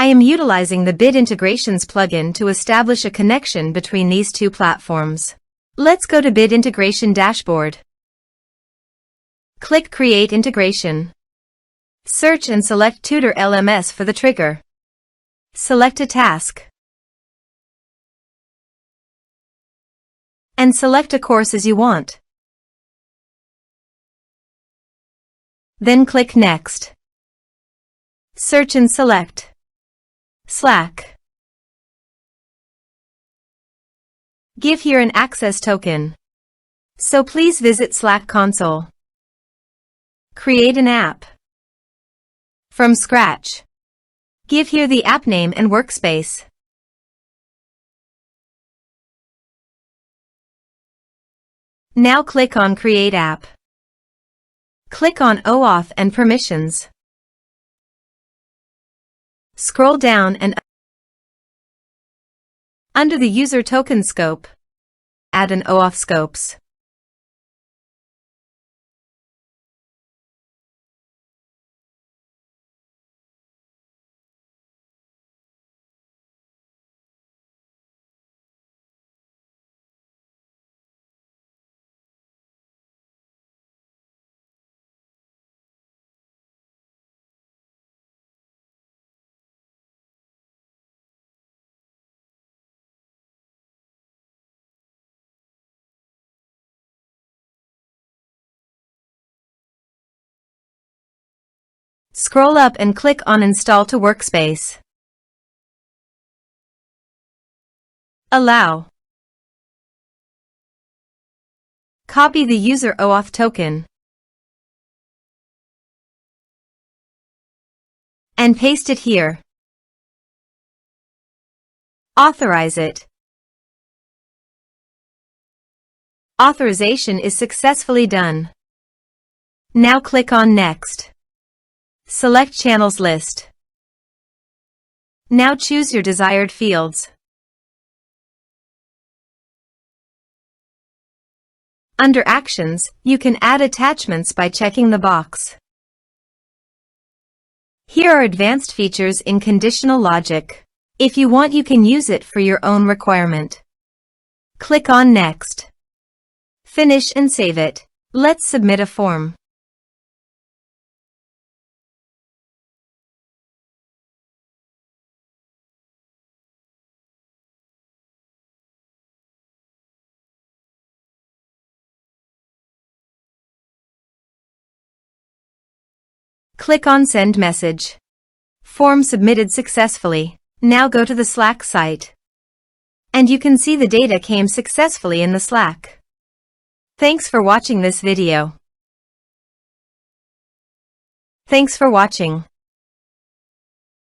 I am utilizing the Bit Integrations plugin to establish a connection between these two platforms. Let's go to Bit Integration Dashboard. Click Create Integration. Search and select Tutor LMS for the trigger. Select a task. And select a course as you want. Then click Next. Search and select Slack. Give here an access token. So please visit Slack console. Create an app from scratch. Give here the app name and workspace. Now click on Create App. Click on OAuth and Permissions. Scroll down and under the User Token scope, add an OAuth scopes. Scroll up and click on Install to Workspace. Allow. Copy the user OAuth token and paste it here. Authorize it. Authorization is successfully done. Now click on Next. Select Channels list. Now choose your desired fields. Under Actions, you can add attachments by checking the box. Here are advanced features in conditional logic. If you want, you can use it for your own requirement. Click on Next. Finish and save it. Let's submit a form. Click on Send Message. Form submitted successfully. Now go to the Slack site. And you can see the data came successfully in the Slack. Thanks for watching this video. Thanks for watching.